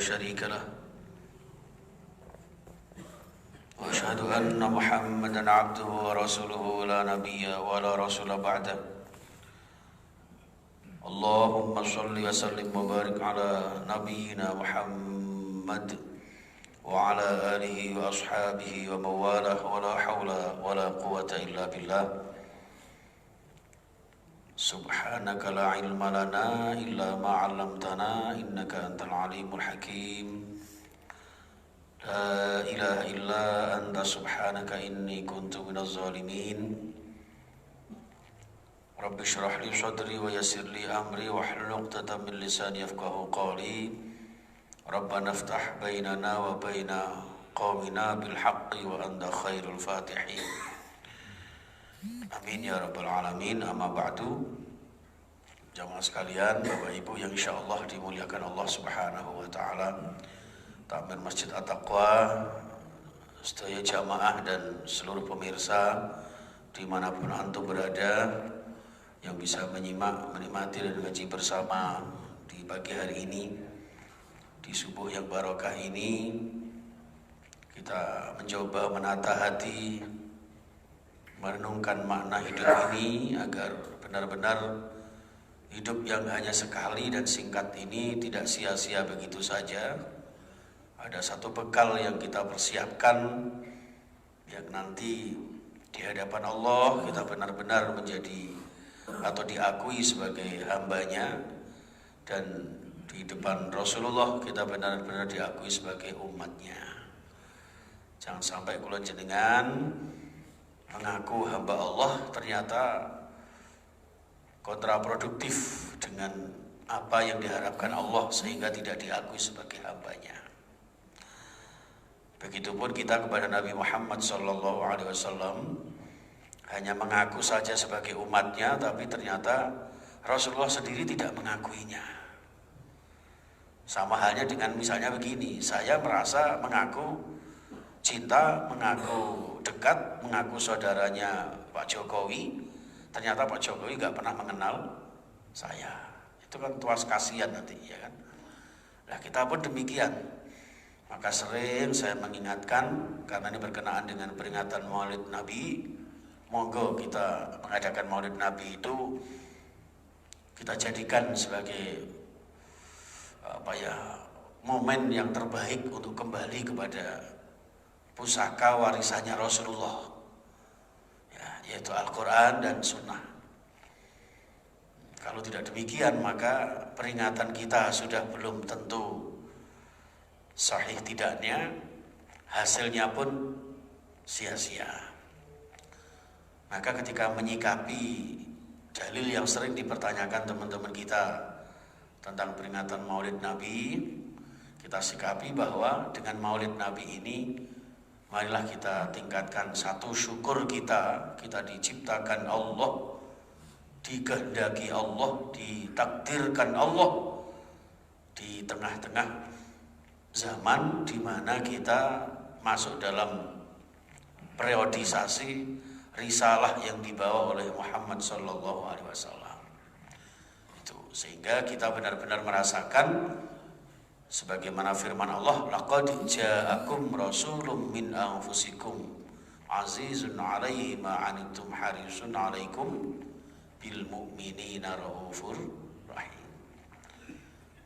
شريك له وأشهد أن محمدا عبده ورسوله لا نبي ولا رسول بعده اللهم صل وسلم وبارك على نبينا محمد وعلى آله وأصحابه ومن والاه ولا حول ولا قوة إلا بالله سبحانك لا علم لنا إلا ما علمتنا إنك أنت العليم الحكيم لا إله إلا أنت سبحانك إني كنت من الظالمين رب اشرح لي صدري ويسر لي أمري واحلل عقدة من لساني يفقهوا قولي ربنا افتح بيننا وبين قومنا بالحق وأنت خير الفاتحين Amin ya rabbal alamin. Amma ba'du. Jamaah sekalian, Bapak Ibu yang insyaallah dimuliakan Allah Subhanahu wa taala. Takmir Masjid At-Taqwa, sedaya jamaah dan seluruh pemirsa dimanapun antum berada yang bisa menyimak, menikmati dan ngaji bersama di pagi hari ini, di subuh yang barokah ini, kita mencoba menata hati, merenungkan makna hidup ini agar benar-benar hidup yang hanya sekali dan singkat ini tidak sia-sia begitu saja. Ada satu bekal yang kita persiapkan yang nanti di hadapan Allah kita benar-benar menjadi atau diakui sebagai hambanya, dan di depan Rasulullah kita benar-benar diakui sebagai umatnya. Jangan sampai kula jenengan mengaku hamba Allah ternyata kontraproduktif dengan apa yang diharapkan Allah sehingga tidak diakui sebagai hambanya. Begitupun kita kepada Nabi Muhammad SAW, hanya mengaku saja sebagai umatnya, tapi ternyata Rasulullah sendiri tidak mengakuinya. Sama halnya dengan misalnya begini, saya merasa mengaku cinta, mengaku dekat, mengaku saudaranya Pak Jokowi, ternyata Pak Jokowi gak pernah mengenal saya. Itu kan tuas kasihan nanti, ya kan? Nah, kita pun demikian. Maka sering saya mengingatkan, karena ini berkenaan dengan peringatan Maulid Nabi, monggo kita mengadakan Maulid Nabi itu kita jadikan sebagai momen yang terbaik untuk kembali kepada pusaka warisannya Rasulullah, ya, yaitu Al-Quran dan Sunnah. Kalau tidak demikian maka peringatan kita sudah belum tentu sahih tidaknya, hasilnya pun sia-sia. Maka ketika menyikapi dalil yang sering dipertanyakan teman-teman kita tentang peringatan Maulid Nabi, kita sikapi bahwa dengan Maulid Nabi ini marilah kita tingkatkan satu syukur kita diciptakan Allah, dikehendaki Allah, ditakdirkan Allah di tengah-tengah zaman di mana kita masuk dalam periodisasi risalah yang dibawa oleh Muhammad SAW. Itu sehingga kita benar-benar merasakan sebagaimana firman Allah, laqad ja'akum rasulun min anfusikum azizun 'alaihi ma 'anittum harisun 'alaikum bil mu'minina raufur rahim.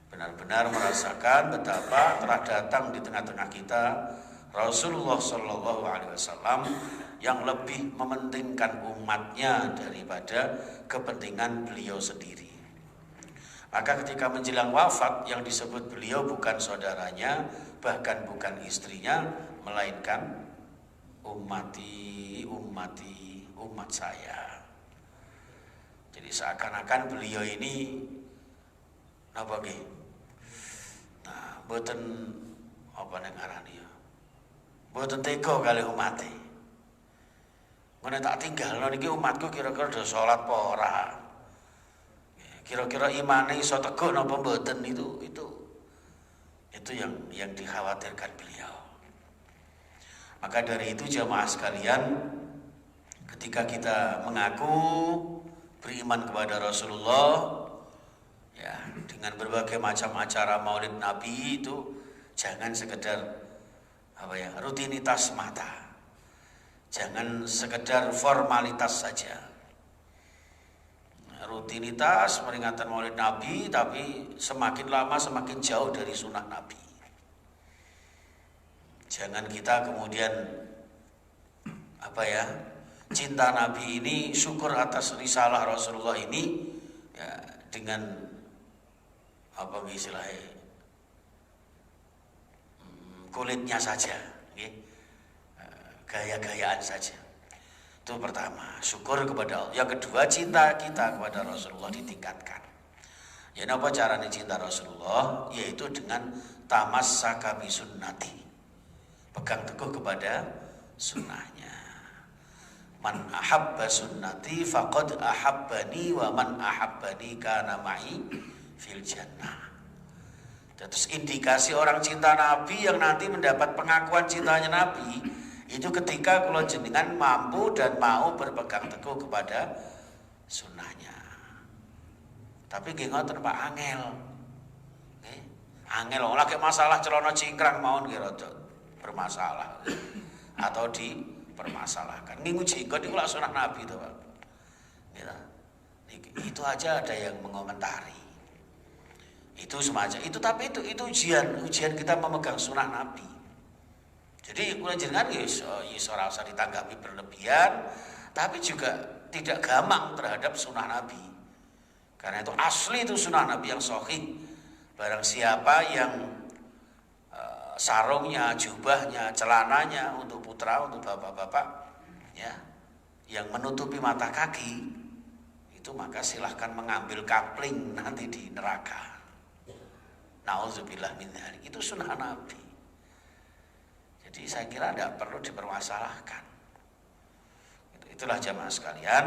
Benar-benar merasakan betapa telah datang di tengah-tengah kita Rasulullah sallallahu alaihi wasallam yang lebih mementingkan umatnya daripada kepentingan beliau sendiri. Maka ketika menjelang wafat, yang disebut beliau bukan saudaranya, bahkan bukan istrinya, melainkan umat saya. Jadi seakan-akan beliau ini apa nggih? Nah, mboten apa nek ngarani ya. Mboten tega kali umate. Ngene tak tinggalno niki umatku kira-kira do salat apa ora? Kira-kira imane iso teguh napa mboten, itu yang dikhawatirkan beliau. Maka dari itu jamaah sekalian, ketika kita mengaku beriman kepada Rasulullah, ya, dengan berbagai macam acara Maulid Nabi itu Jangan sekedar rutinitas mata. Jangan sekedar formalitas saja. Rutinitas peringatan Maulid Nabi, tapi semakin lama semakin jauh dari sunnah Nabi. Jangan kita kemudian cinta Nabi ini, syukur atas risalah Rasulullah ini ya, dengan kulitnya saja, gaya-gayaan saja. Itu pertama, syukur kepada Allah. Yang kedua, cinta kita kepada Rasulullah ditingkatkan. Ya, apa caranya cinta Rasulullah? Yaitu dengan tamassaka bi sunnati, pegang teguh kepada sunnahnya. Man ahabba sunnati faqad ahabbani wa man ahabbani kana ma'i fil jannah. Terus indikasi orang cinta Nabi yang nanti mendapat pengakuan cintanya Nabi itu ketika kula jenengan mampu dan mau berpegang teguh kepada sunnahnya. Tapi nggih ngoten Pak, angel. Nggih. Angel lagi masalah celana cingkrang mawon nggih rada bermasalah. Atau dipermasalahkan. Ngingu jenggot itu sunnah Nabi itu Pak. Gitu. Itu aja ada yang mengomentari. Itu semacam itu, tapi itu ujian kita memegang sunnah Nabi. Jadi kula jenengan ora usah ditanggapi berlebihan, tapi juga tidak gamang terhadap sunnah Nabi. Karena itu asli itu sunnah Nabi yang sahih. Barang siapa yang sarungnya, jubahnya, celananya untuk putra, untuk bapak-bapak ya, yang menutupi mata kaki itu maka silahkan mengambil kapling nanti di neraka. Nauzubillah min dzalik. Itu sunnah Nabi. Jadi saya kira tidak perlu dipermasalahkan. Itulah jamaah sekalian.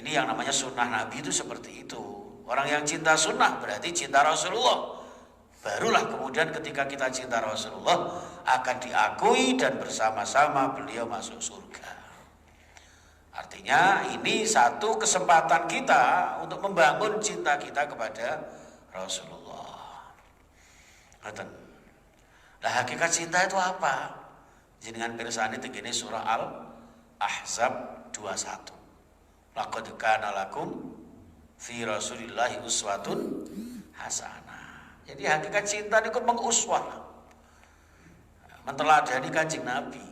Ini yang namanya sunnah Nabi itu seperti itu. Orang yang cinta sunnah berarti cinta Rasulullah. Barulah kemudian ketika kita cinta Rasulullah akan diakui dan bersama-sama beliau masuk surga. Artinya ini satu kesempatan kita untuk membangun cinta kita kepada Rasulullah. Nah, hakikat cinta itu apa? Jenengan pirsani tegene surah Al-Ahzab 21. Laqad kana lakum fi Rasulillahi uswatun hasanah. Jadi hakikat cinta niku menguswah. Menteladani Kanjeng Nabi.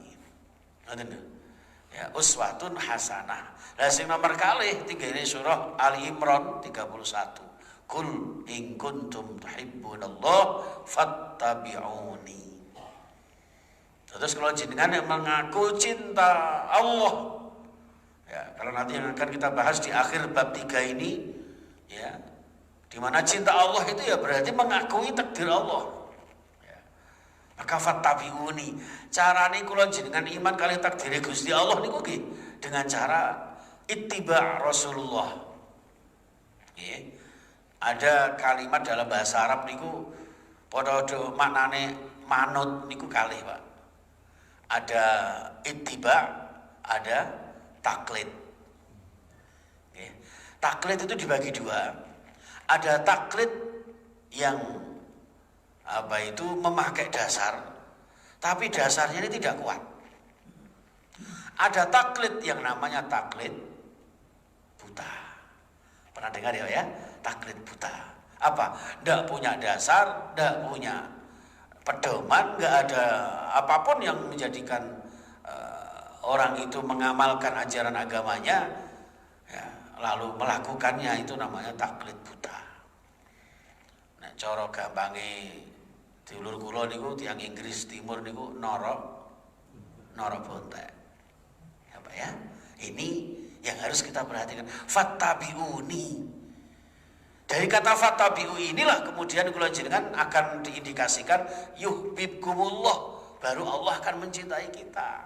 Ngoten lho. Ya, uswatun hasanah. Lah sing nomor kalih tegene surah Ali Imran 31. Kul in kuntum tuhibbunallah fattabi'uni. Terus kalau jenengan yang mengaku cinta Allah, ya, kalau nanti yang akan kita bahas di akhir bab 3 ini, ya, di mana cinta Allah itu ya berarti mengakui takdir Allah. Ya. Maka fattabi'uni. Carane kula jenengan iman kali takdir Gusti Allah niku nggih dengan cara ittiba' Rasulullah. Ya. Ada kalimat dalam bahasa Arab niku padha-padha maknane manut niku kalih, Pak. Ada ittiba, ada taklid. Okay. Taklid itu dibagi dua. Ada taklid yang memakai dasar, tapi dasarnya ini tidak kuat. Ada taklid yang namanya taklid buta. Pernah dengar ya? Taklid buta. Apa? Tidak punya dasar, tidak punya pedoman, nggak ada apapun yang menjadikan orang itu mengamalkan ajaran agamanya, ya, lalu melakukannya, itu namanya taklid buta. Nah, cara gampange diulur kula niku tiyang Inggris Timur niku nara bontek. Apa ya? Ini yang harus kita perhatikan. Fattabi'uni. Dari kata fattabi'u inilah kemudian kula jenengan akan diindikasikan yuhibbukumullah, baru Allah akan mencintai kita.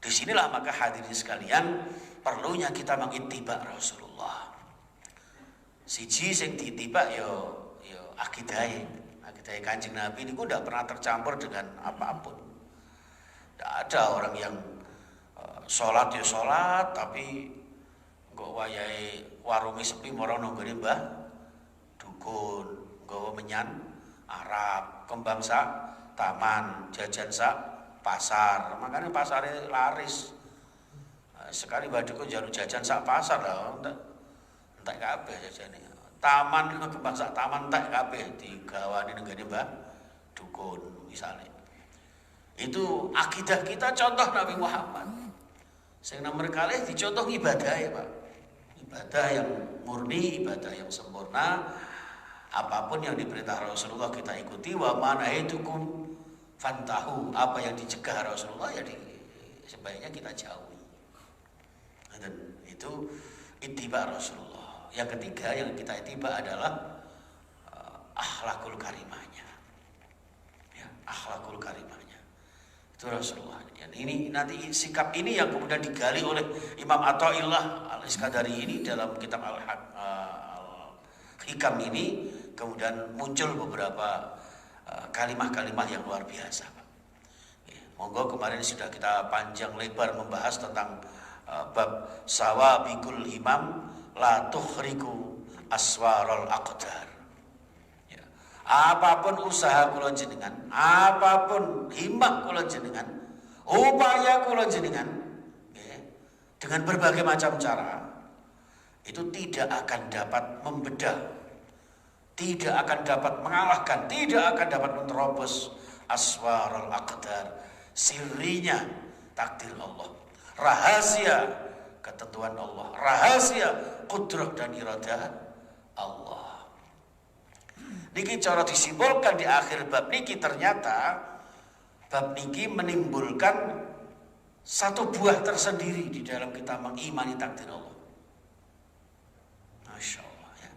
Di sinilah maka hadirin sekalian perlunya kita mengittiba Rasulullah. Siji sing diittiba yo akidahe Kanjeng Nabi niku ndak pernah tercampur dengan apapun. Tidak ada orang yang sholat ya sholat tapi kok wayahe warunge sepi mara nunggone Mbah Dukun, nggawa menyan Arab, kembang sak taman, jajan sak pasar. Makanya pasarnya laris. Sekali badheku njaluk jajan sak pasar lho, entek kabeh jajane. Taman kembang sak taman entek kabeh digawani nenggane Mbah Dukun misalnya. Itu akidah kita contoh Nabi Muhammad. Sing nomor kalih dicontoh ibadah ya Pak. Ibadah yang murni, ibadah yang sempurna. Apapun yang diperintah Rasulullah kita ikuti. Wa manahitukum fantahu. Apa yang dicegah Rasulullah ya sebaiknya kita jauhi. Dan itu ittiba Rasulullah. Yang ketiga yang kita ittiba adalah akhlakul karimahnya. Ya, akhlakul karimahnya. Itu Rasulullah. Dan ini nanti sikap ini yang kemudian digali oleh Imam Athaillah Al-Iskandari ini dalam kitab Al-Hikam ini, kemudian muncul beberapa kalimah-kalimah yang luar biasa. Ya, monggo kemarin sudah kita panjang lebar membahas tentang bab sawabikul himam la tuhriku aswarul aqdar. Ya. Apapun usaha kula jenengan, apapun himmah kula jenengan, upaya kula jenengan, ya, dengan berbagai macam cara, itu tidak akan dapat membedah, tidak akan dapat mengalahkan, tidak akan dapat menerobos aswarul aqdar, sirinya takdir Allah, rahasia ketentuan Allah, rahasia kudrah dan iradah Allah. Niki cara disimpulkan di akhir bab niki, ternyata bab niki menimbulkan satu buah tersendiri di dalam kita mengimani takdir Allah. Masya Allah ya.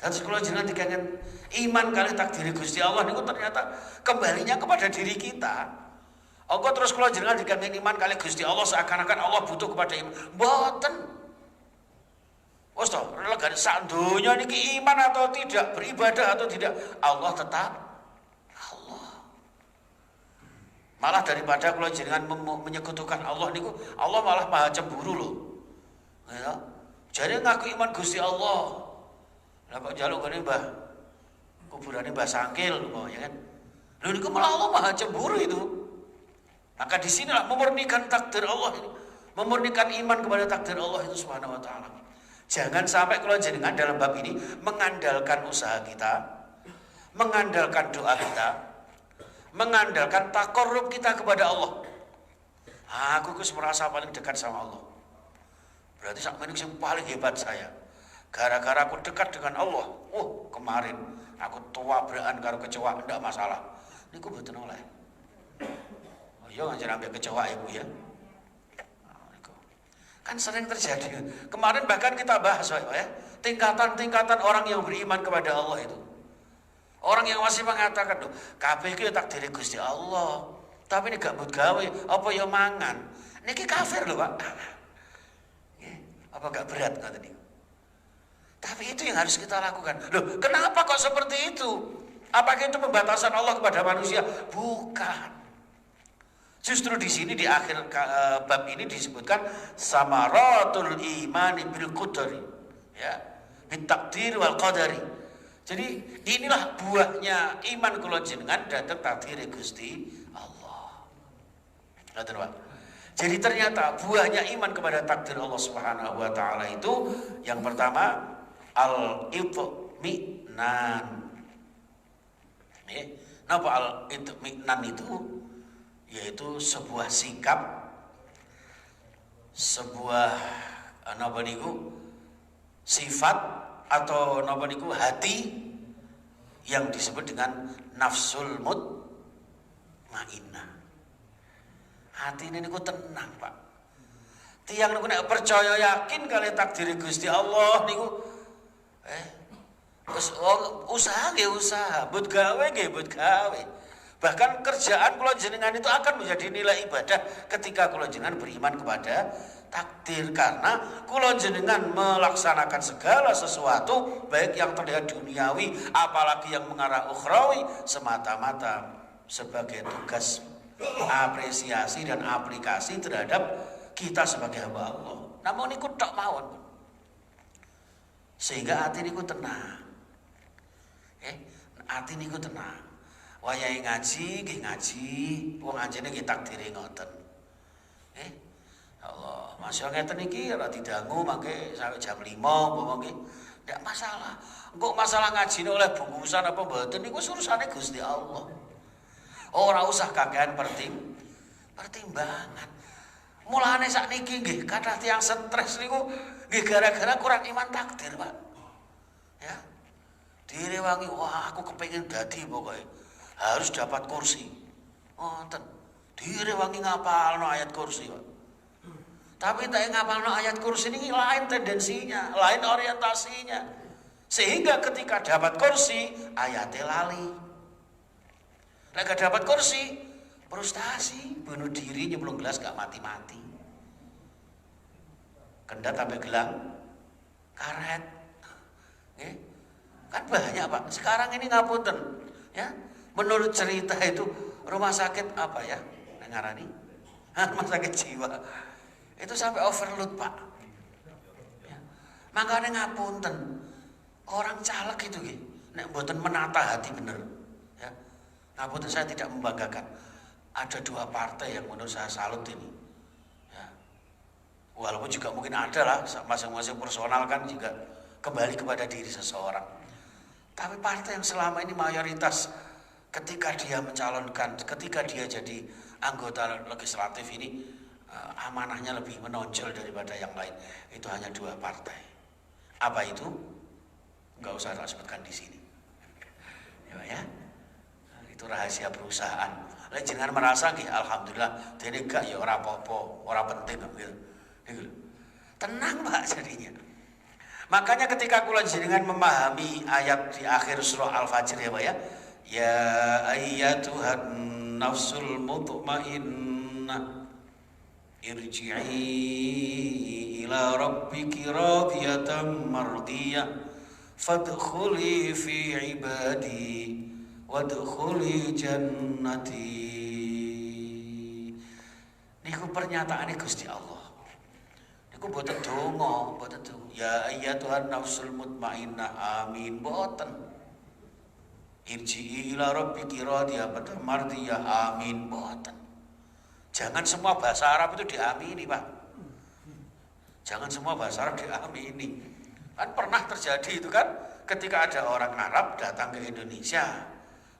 Dan sekolah jenengan dikangen iman kali takdir Gusti Allah niku ternyata kembalinya kepada diri kita. Aku terus kalau jenengan dikangen iman kali Gusti Allah seakan-akan Allah butuh kepada iman. Mboten. Wes to, regane sak donya niki iman atau tidak, beribadah atau tidak, Allah tetap Allah. Malah daripada kalau jenengan menyekutukan Allah niku, Allah malah maha cemburu loh. Ya. Jadi ngaku iman Gusti Allah. Lah kok njaluk kene Mbah kuburane Mbah Sangkil kok ya kan. Lho niku malah Allah maha cemburu itu. Maka di sinilah memurnikan takdir Allah ini, memurnikan iman kepada takdir Allah itu Subhanahu wa taala. Jangan sampai kalau jenengan dalam bab ini mengandalkan usaha kita, mengandalkan doa kita, mengandalkan takarrub kita kepada Allah. Aku merasa paling dekat sama Allah. Berarti sak menit yang paling hebat saya. Gara-gara aku dekat dengan Allah. Kemarin aku tuwabrakan karo kecoa ndak masalah. Niku mboten oleh. Ya ngajar ambil kecoa ibu ya. Kan sering terjadi. Kemarin bahkan kita bahas ya, tingkatan-tingkatan orang yang beriman kepada Allah itu. Orang yang masih mengatakan loh, kabeh iki takdir Gusti Allah. Tapi ini gak gawe, apa ya mangan. Niki kafir loh, Pak. Apa gak berat kata niku? Tapi itu yang harus kita lakukan. Loh, kenapa kok seperti itu? Apakah itu pembatasan Allah kepada manusia? Bukan. Justru di sini di akhir bab ini disebutkan samaratul imani bil qadari, ya, bil takdir wal qadari. Jadi inilah buahnya iman kula jenengan dhateng takdir Gusti Allah. Ngoten, Pak. Jadi ternyata buahnya iman kepada takdir Allah Subhanahu wa taala itu yang pertama al-itminan. Napa al-itminan itu? Yaitu sebuah sikap, sebuah sifat atau hati yang disebut dengan nafsul mutmainnah. Hati ini niku tenang, Pak. Tiang niku nek percaya yakin kali takdir Gusti Allah niku usaha nggih usaha, but gawe nggih but gawe. Bahkan kerjaan kula jenengan itu akan menjadi nilai ibadah ketika kula jenengan beriman kepada takdir, karena kula jenengan melaksanakan segala sesuatu baik yang terlihat duniawi apalagi yang mengarah ukhrawi semata-mata sebagai tugas apresiasi dan aplikasi terhadap kita sebagai hamba Allah. Namun niku tok mawon. Sehingga hati niku tenang. Hati niku tenang. wayahe ngaji nggih ngaji, wong anjene nggih takdire ngoten. Allah, masya ngeten iki ora didangu mangke sampai jam 5 umpama nggih. Ndak masalah. Engko masalah ngajine oleh bungkusan apa mboten niku urusane Gusti Allah. Ora usah kakean pertimbangan. Mulane sakniki nggih kathah tiyang stres niku nggih gara-gara kurang iman takdir, Pak. Ya. Direwangi, wah aku kepengin dadi pokoke. Harus dapat kursi. Ngoten. Direwangi ngapalno ayat kursi, Pak. Tapi tak ngapalno ayat kursi ini lain tendensinya, lain orientasinya. Sehingga ketika dapat kursi, ayatnya lali. Lagi dapat kursi, frustasi, bunuh diri nyemplung gelas gak mati-mati. Kendat sampai gelang, karet. Kan banyak Pak. Sekarang ini ngapunten, ya. Menurut cerita itu rumah sakit apa ya? Ngarani? Rumah sakit jiwa. Itu sampai overload Pak. Ya. Makanya ngapunten, orang caleg itu nggih, nek mboten menata hati bener. Ya. Ngapunten, saya tidak membanggakan. Ada 2 partai yang menurut saya salut ini. Ya. Walaupun juga mungkin ada lah, masing-masing personal kan juga kembali kepada diri seseorang. Tapi partai yang selama ini mayoritas ketika dia mencalonkan, ketika dia jadi anggota legislatif ini, amanahnya lebih menonjol daripada yang lain. Itu hanya 2 partai. Apa itu? Enggak usah tak sebutkan di sini. Ya. Itu rahasia perusahaan. Lain jangan merasa nggih alhamdulillah dene gak ya ora apa-apa, ora penting gitu. Tenang Pak jadinya. Makanya ketika kula jenengan memahami ayat di akhir surah Al-Fajr ya Pak ya. Ya ayyatuhan nafsul mutmainnah irji'i ila rabbiki radiyatan mardiyah fadkhuli fi ibadi wadkhuli jannati. Niku pernyataane Gusti Allah. Niku boten donga, boten donga. Ya ayyatuhan nafsul mutmainnah, amin boten. Irji'i ila rabbiki radiyatan mardiyah, amin boten. Jangan semua bahasa Arab itu diamini, Pak. Jangan semua bahasa Arab diamini. Kan pernah terjadi itu kan, ketika ada orang Arab datang ke Indonesia.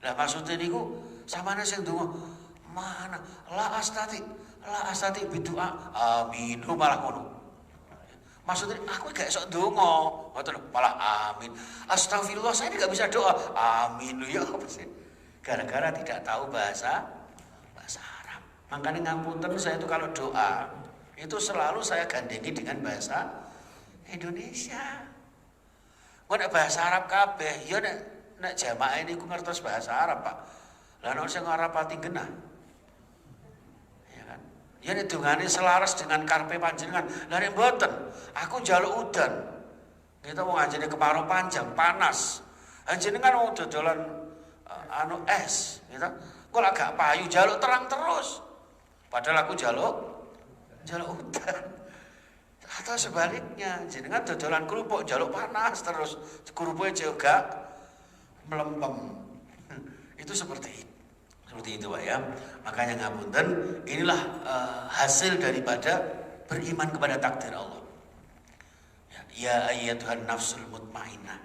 Lah maksudnya niku samane sing donga, mana? La astati bidu'a. Amin, malah ngono. Maksudnya aku gak iso donga, ngoten malah amin. Astagfirullah, saya ini gak bisa doa. Amin ya apa sih? Gara-gara tidak tahu bahasa Arab. Makanya ngapunten saya itu kalau doa itu selalu saya gandengi dengan bahasa Indonesia. Nek bahasa Arab kabeh, ya nek jamaah ini ku ngertos bahasa Arab, Pak. Lah nek sing Arab pati genah. Ya kan? Ya nek dongane selaras dengan karepe panjenengan. Lah nek mboten, aku njaluk udan. Kita wong anjene kemarau panjang, panas. Anjenengan wong dodolan es, gitu. Kok lak gak payu njaluk terang terus. Padahal aku njaluk udan. Atau sebaliknya, jenengan dodolan kerupuk njaluk panas terus, kerupuknya juga melempem. Itu seperti itu Pak ya. Makanya ngapunten, inilah hasil daripada beriman kepada takdir Allah. Ya ayyatuhan nafsul mutmainnah.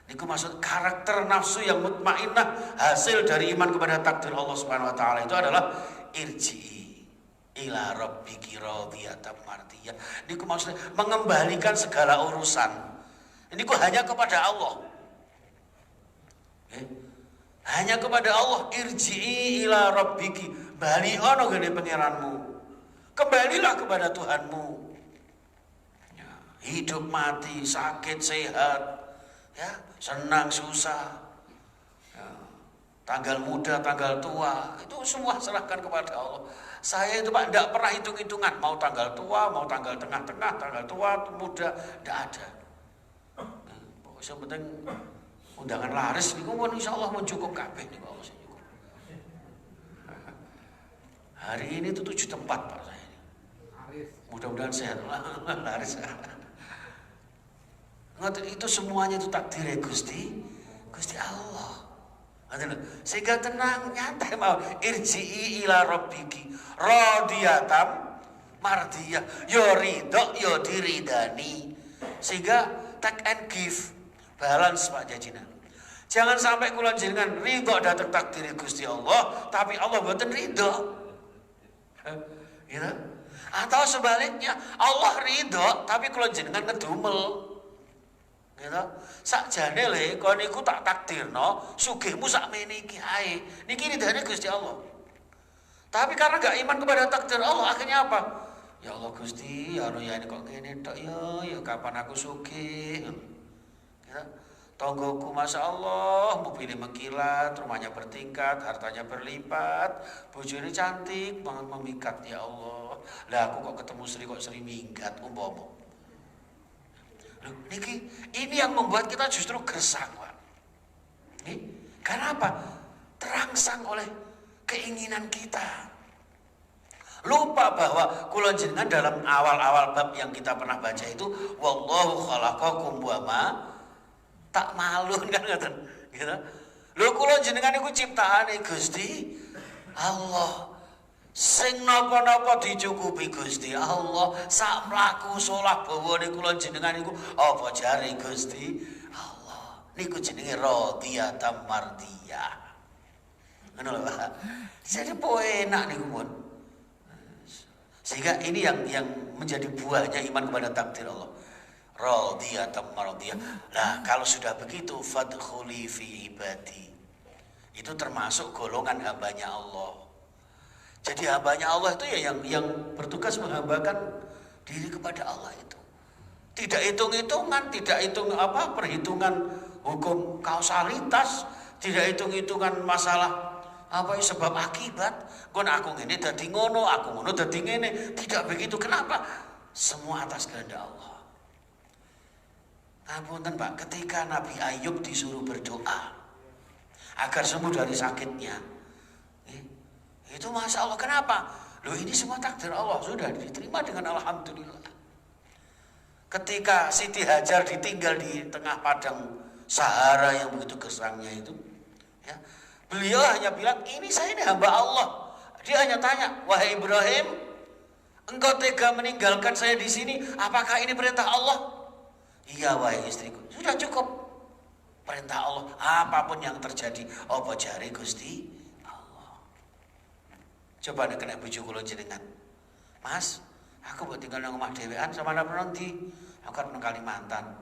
Niku maksud karakter nafsu yang mutmainnah, hasil dari iman kepada takdir Allah Subhanahu wa taala itu adalah irji'i ila rabbiki radiyatan mardiyah. Niku maksudnya mengembalikan segala urusan. Niku hanya kepada Allah. Hanya kepada Allah. Irji'i ila rabbiki, bali ono gene pangeranmu. Kembalilah kepada Tuhanmu. Ya, hidup mati, sakit sehat, ya, senang susah. Ya, tanggal muda, tanggal tua, itu semua serahkan kepada Allah. Saya itu Pak tidak pernah hitung-hitungan, mau tanggal tua, mau tanggal tengah-tengah, tanggal tua, muda, tidak ada. Yang penting undangan laris niku pun insyaallah mencukup kabeh niku Allah cukup. Hari ini tuh 7 tempat Pak saya. Mudah-mudahan sehat laris. Itu semuanya itu takdir Gusti Allah. Sehingga tenang, nyantai mau. Irji'i ila rabbiki radiyatam mardiyah. Yo ridho, yo diridani. Sehingga take and give, balance Pak Jajina. Jangan sampai kula jenengan ridho datang takdir Gusti Allah, tapi Allah mboten ridho. Gitu? Atau sebaliknya, Allah ridho tapi kula jenengan ngedumel. Gitu. Sakjane le kon niku tak takdirno sugihmu sakmene iki ae. Niki ridane Gusti Allah. Tapi karena enggak iman kepada takdir Allah, akhirnya apa? Ya Allah Gusti, ya Allah ya ini kok ngene tok ya kapan aku sugih. Gitu. Tonggoku Masya Allah, mobilnya mengkilat, rumahnya bertingkat, hartanya berlipat, bojone cantik banget memikat, ya Allah. Lah aku kok ketemu Sri kok Sri minggat umpama. Niki, ini yang membuat kita justru gersang, Pak. Karena apa? Terangsang oleh keinginan kita. Lupa bahwa kula jenengan dalam awal-awal bab yang kita pernah baca itu, wallahu khalaqakum wa ma ta'malun kan ngoten. Gitu. Lho kula jenengan iku ciptaane Gusti Allah. Sing napa-napa dicukupi Gusti Allah. Sak mlaku salah bawane kula jenengan iku apa jare Gusti Allah. Niku jenenge radhiyatam mardiyah. Ngono lho Pak. Jadi enak niku pun. Sehingga ini yang menjadi buahnya iman kepada takdir Allah. Radhiyatam mardiyah. Nah, kalau sudah begitu fadkhuli fi ibadi. Itu termasuk golongan hambanya Allah. Jadi hambanya Allah itu ya yang bertugas menghambakan diri kepada Allah itu. Tidak hitung-hitungan, tidak perhitungan hukum kausalitas, tidak hitung-hitungan masalah sebab akibat. Kon aku ngene dadi ngono, aku ngono dadi ngene. Tidak begitu. Kenapa? Semua atas kehendak Allah. Ngapunten Pak, ketika Nabi Ayub disuruh berdoa agar sembuh dari sakitnya, itu Masya Allah. Kenapa? Loh ini semua takdir Allah, sudah diterima dengan Alhamdulillah. Ketika Siti Hajar ditinggal di tengah padang Sahara yang begitu gersangnya itu, ya, beliau hanya bilang, ini saya ini hamba Allah. Dia hanya tanya, wahai Ibrahim, engkau tega meninggalkan saya di sini, apakah ini perintah Allah? Iya wahai istriku, sudah cukup. Perintah Allah, apapun yang terjadi, apa jari Gusti Allah. Coba nek kena bojo kula jenengan. Mas, aku mau tinggal nang omah dhewean sama anak nanti. Aku kan nang Kalimantan.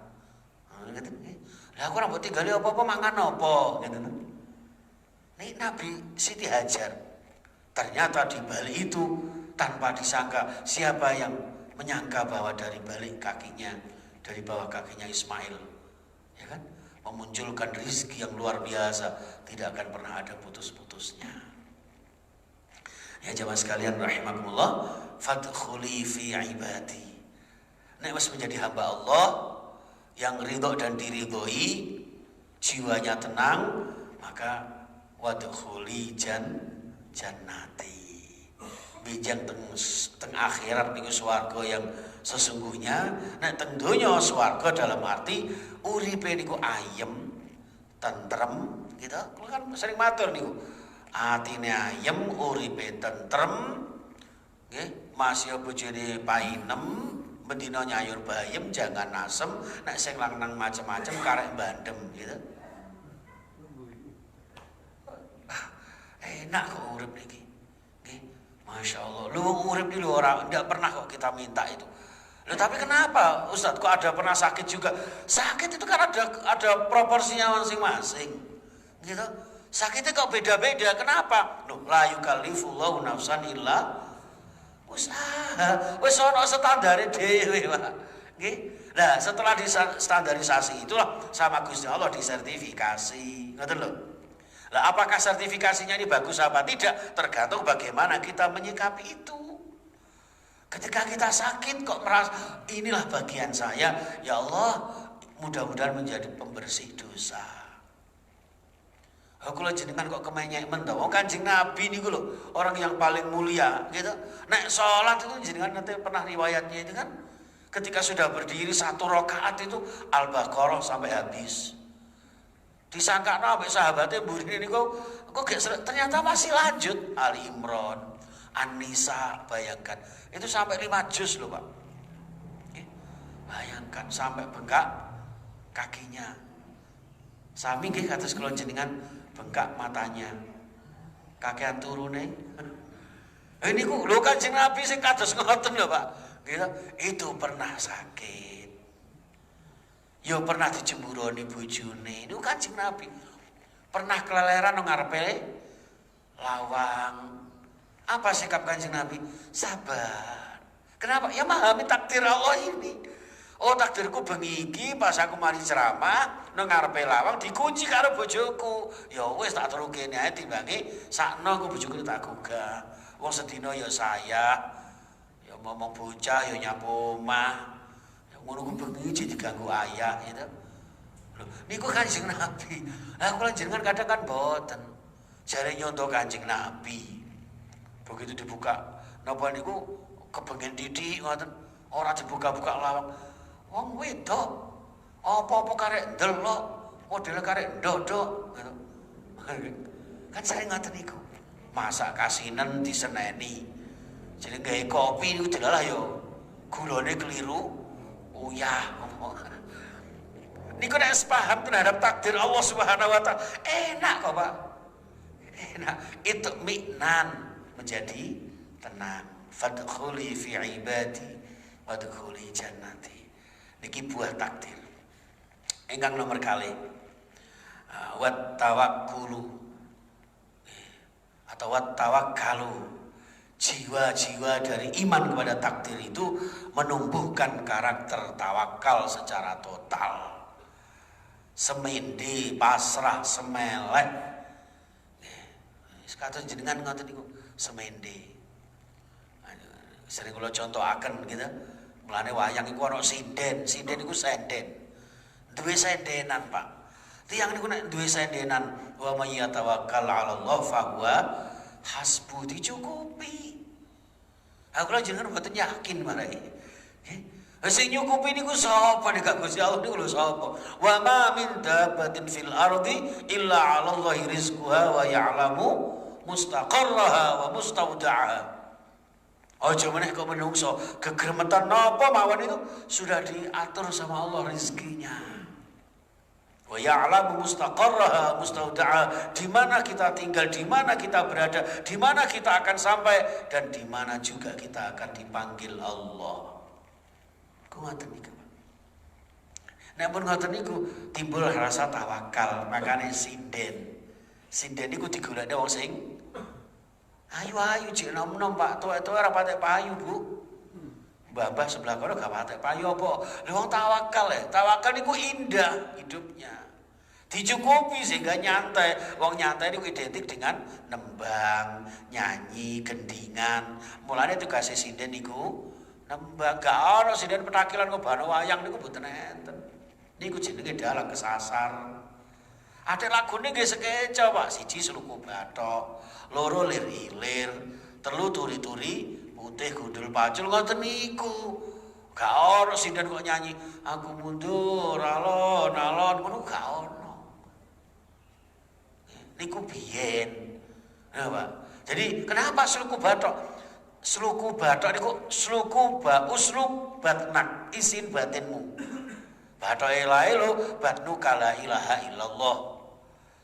Ngeten nggih. Lah aku ora mbok tinggali apa-apa mangan apa, ngeten. Nek Nabi Siti Hajar ternyata di balik itu tanpa disangka, siapa yang menyangka bahwa dari balik kakinya, dari bawah kakinya Ismail, ya kan, memunculkan rizki yang luar biasa, tidak akan pernah ada putus-putusnya. Ya jamaah sekalian rahimakumullah, fadkhuli fi ibadi. Nek wis menjadi hamba Allah yang ridho dan diridhoi, jiwanya tenang, maka wadkhuli jannati. Bijang teng akhirat niku swarga yang sesungguhnya. Nek teng donya swarga dalam arti uripe niku ayem, tentrem, gitu. Kulo kan sering matur niku. Atine ayem, uripe tentrem, nggih, masya bojone painem, bendina nyayur bayem, jangan asem, nek sing lanang macem-macem karek bandem, gitu. Enak kok urip niki. Nggih, Masya Allah. Lu urip iki lho ora ndak pernah kok kita minta itu. Loh, tapi kenapa Ustaz kok ada pernah sakit juga? Sakit itu kan ada proporsinya masing-masing. Gitu. Sakitnya kok beda-beda. Kenapa? Loh, la yukallifullahu nafsan illa usaha. Wis ono standare dhewe, Pak. Nggih. Nah, setelah distandarisasi itulah sama Gusti Allah disertifikasi. Ngoten lho. Lah apakah sertifikasinya ini bagus apa tidak? Tergantung bagaimana kita menyikapi itu. Ketika kita sakit kok merasa inilah bagian saya, ya Allah, mudah-mudahan menjadi pembersih dosa. Aku lho jenengan kok kemenyek mendhawa Kanjeng Nabi niku lho, orang yang paling mulia gitu. Nek salat itu jenengan nanti pernah riwayatnya itu kan, ketika sudah berdiri 1 rakaat itu Al-Baqarah sampai habis. Disangkakno ambek sahabate mburine niku kok ternyata masih lanjut Ali Imran, An-Nisa, bayangkan. Itu sampai 5 juz loh, Pak. Bayangkan sampai bengkak kakinya. Sami nggih kados kula jenengan bengkak matanya. Kakean turune. Ini ku lho Kanjeng Nabi sing kados ngoten lho, Pak. Gitu. Itu pernah sakit. Yo pernah dicemburoni bojone. Niku Kanjeng Nabi. Pernah keleleran nang ngarepe lawang. Apa sikap Kanjeng Nabi? Sabar. Kenapa? Ya memahami takdir Allah ini. Oh, takdirku bengi iki pas aku mari ceramah nang ngarepe lawang dikunci karo bojoku. Ya wis tak terus kene ae timbange sakno aku bojoku tak gugah. Wong sedina ya saya. Ya ngomong bocah ya nyapu omah. Ngono ku bengi diganggu ayah gitu. Lho, niku Kanjeng Nabi. Lah kula jenengan kadang kan boten. Jare nyonto Kanjeng Nabi. Begitu dibuka napa niku kepengen didik ngoten. Ora dibuka-buka lawang. Wong wedok apa-apa karek ndelok, modele karek ndodok gitu. Kan sering ngoten niku. Masak kasinen diseneni. Jadi gawe kopi niku delalah yo gulane keliru. Uyah. Niku nek paham terhadap takdir Allah Subhanahu wa taala, enak kok, Pak. Enak. Itu mi'nan, menjadi tenang. Fadkhuli fi ibadi wadkhuli jannati. Niki buah takdir. Ingkang nomor kali. Wat tawakkulu atau wat tawakkalu. Jiwa-jiwa dari iman kepada takdir itu menumbuhkan karakter tawakal secara total. Semende, pasrah, semelek. Kados jenengan ngoten niku, semende. Sering kula contohaken gitu. Mulane wayang iku ana sinden, sinden iku senden. Duwe sendenan, Pak. Tiyang niku nek duwe sendenan, wa may yatawakkal 'ala Allah fa huwa hasbu, dicukupi. Aku lho jenengan mboten yakin marai. Sing nyukupi niku sapa nek gak Gusti Allah niku lho sapa? Wa ma min dabbatin fil ardi illa 'ala Allahi rizquha wa ya'lamu mustaqarraha wa mustawda'aha. Aja meneh kok menungso gegremetan napa mawon itu sudah diatur sama Allah rezekinya. Wa ya'lamu mustaqarraha mustawda'aha, di mana kita tinggal, di mana kita berada, di mana kita akan sampai, dan di mana juga kita akan dipanggil Allah. Ku ngoten niku. Nek pun ngoten niku timbul rasa tawakal, makane sinden. Sinden niku digolekne wong sing ayu-ayu jek nom-nom, Pak. Tuwek-tuwek ora patek payu, Bu. Mbah-mbah sebelah kono gak patek payu apa? Lha wong tawakal ya. Tawakal niku indah hidupnya. Dicukupi sehingga nyantai. Wong nyantai niku identik dengan nembang, nyanyi, gendingan. Mulane tugas sinden niku nembang. Gak ono sinden petakilan kok bano wayang niku mboten enten. Niku jenenge dalang kesasar. Ada lagune nggih sekeca, Pak. Siji Sluku Bathok, loro Lir-ilir, telu Turi-turi, putih gundul pacul ngoten niku. Gak ono sinden kok nyanyi aku mundur alon-alon ngono gak ono. Niku biyen. Ya, Pak. Jadi kenapa Sluku Bathok? Sluku Bathok niku sluku uslub batnak, isin batinmu. Bathoke lae lho batnu kala ilaha illallah.